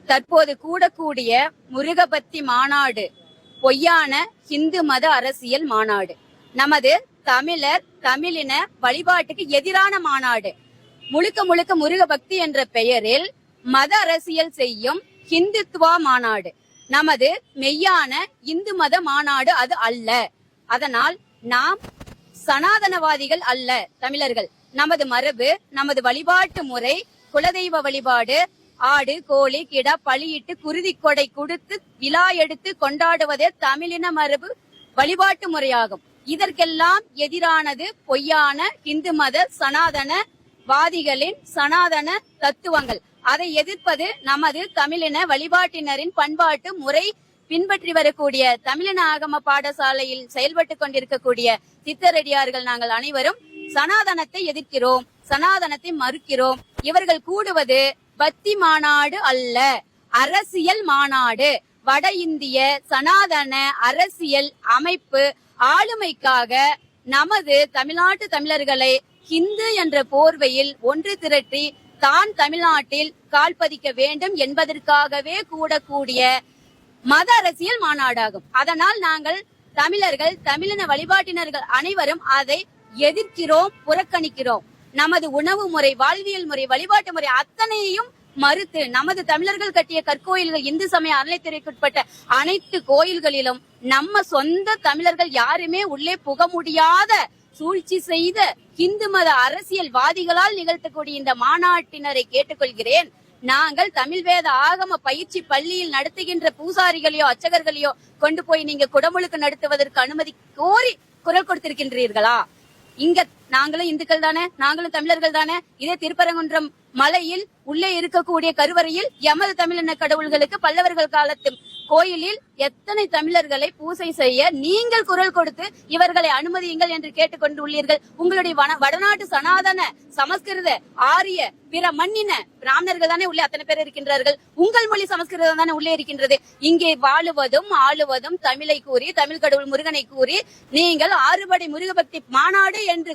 தற்போது கூடக்கூடிய முருகபக்தி மாநாடு பொய்யான இந்து மத அரசியல் மாநாடு. நமது தமிழின வழிபாட்டுக்கு எதிரான மாநாடு. முழுக்க முழுக்க முருகபக்தி என்ற பெயரில் மத அரசியல் செய்யும் ஹிந்துத்துவா மாநாடு. நமது மெய்யான இந்து மத மாநாடு அது அல்ல. அதனால் நாம் சனாதனவாதிகள் அல்ல. தமிழர்கள் நமது மரபு, நமது வழிபாட்டு முறை, குலதெய்வ வழிபாடு, ஆடு கோழி கிடா பலியிட்டு குருதி கொடை கொடுத்து விழா எடுத்து கொண்டாடுவதே தமிழின மரபு வழிபாட்டு முறையாகும். இதற்கெல்லாம் எதிரானது பொய்யான இந்து மத சனாதனவாதிகளின் சனாதன தத்துவங்கள். அதை எதிர்ப்பது நமது தமிழின வழிபாட்டினரின் பண்பாட்டு முறை பின்பற்றி வரக்கூடிய தமிழின ஆகம பாடசாலையில் செயல்பட்டு கொண்டிருக்கக்கூடிய சித்தரடியார்கள் நாங்கள் அனைவரும் சனாதனத்தை எதிர்க்கிறோம், சனாதனத்தை மறுக்கிறோம். இவர்கள் கூடுவது பக்தி மாநாடு அல்ல, அரசியல் மாநாடு. வட இந்திய சனாதன அரசியல் அமைப்பு ஆளுமைக்காக நமது தமிழ்நாட்டு தமிழர்களை ஹிந்து என்ற போர்வையில் ஒன்று திரட்டி தான் தமிழ்நாட்டில் கால் பதிக்க வேண்டும் என்பதற்காகவே கூடக்கூடிய மத அரசியல் மாநாடாகும். அதனால் நாங்கள் தமிழர்கள், தமிழின வழிபாட்டினர்கள் அனைவரும் அதை எதிர்க்கிறோம், புறக்கணிக்கிறோம். நமது உணவு முறை, வாழ்வியல் முறை, வழிபாட்டு முறை அத்தனையையும் மறுத்து நமது தமிழர்கள் கட்டிய கற்கோயில்கள், இந்து சமய அறநிலைத்துறைக்குட்பட்ட அனைத்து கோயில்களிலும் நம்ம சொந்த தமிழர்கள் யாருமே உள்ளே புக முடியாத சூழ்ச்சி செய்த இந்து மத அரசியல்வாதிகளால் நிகழ்த்தக்கூடிய இந்த மாநாட்டினரை கேட்டுக்கொள்கிறேன். நாங்கள் தமிழ் வேத ஆகம பயிற்சி பள்ளியில் நடத்துகின்ற பூசாரிகளையோ அர்ச்சகர்களையோ கொண்டு போய் நீங்க குடமுழுக்கு நடத்துவதற்கு அனுமதி கோரி குரல் கொடுத்திருக்கின்றீர்களா? இங்க நாங்களும் இந்துக்கள் தானே, நாங்களும் தமிழர்கள் தானே. இதே திருப்பரங்குன்றம் மலையில் உள்ளே இருக்கக்கூடிய கருவறையில் எமது தமிழின கடவுள்களுக்கு பல்லவர்கள் காலத்து கோயிலில் எத்தனை தமிழர்களை பூசை செய்ய நீங்கள் குரல் கொடுத்து இவர்களை அனுமதியுங்கள் என்று கேட்டுக்கொண்டு உள்ளீர்கள். உங்களுடைய வடநாட்டு சனாதன சமஸ்கிருத ஆரிய பிற மண்ணின பிராமணர்கள் தானே உள்ளே அத்தனை பேர் இருக்கின்றார்கள். உங்கள் மொழி சமஸ்கிருதம் தானே உள்ளே இருக்கின்றது. இங்கே வாழுவதும் ஆளுவதும் தமிழை கூறி, தமிழ் கடவுள் முருகனை கூறி நீங்கள் ஆறுபடை முருகபக்தி மாநாடு என்று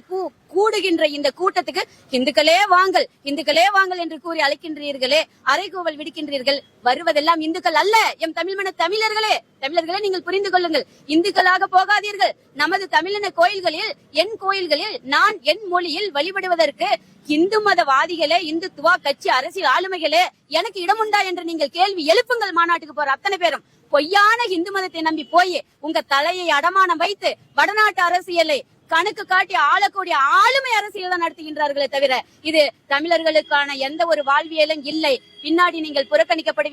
கூடுகின்ற இந்த கூட்டத்துக்கு இந்துக்களே வாங்கள், இந்துக்களே வாங்கள் என்று கூறி அழைக்கின்றீர்களே, அறைகூவல் விடுக்கின்றீர்கள். வருவதெல்லாம் இந்துக்கள் அல்ல, எம் தமிழ்மன தமிழர்களே. தமிழர்களே நீங்கள் புரிந்து கொள்ளுங்கள். இந்துக்களாக போகாதீர்கள். நமது தமிழின கோயில்களில், என் கோயில்களில் நான் என் மொழியில் வழிபடுவதற்கு இந்து மதவாதிகளே, இந்துத்துவா கட்சி அரசியல் ஆளுமைகளே எனக்கு இடம் உண்டா என்று நீங்கள் கேள்வி எழுப்புங்கள். மாநாட்டுக்கு போற அத்தனை பேரும் பொய்யான இந்து மதத்தை நம்பி போய் உங்க தலையை அடமானம் வைத்து வடநாட்டு அரசியலை கணக்கு காட்டி ஆளக்கூடிய ஆளுமை அரசியல் தான் நடத்துகின்றார்களே தவிர இது தமிழர்களுக்கான எந்த ஒரு வாழ்வியலும் இல்லை. பின்னாடி நீங்கள் புறக்கணிக்கப்படுவீர்கள்.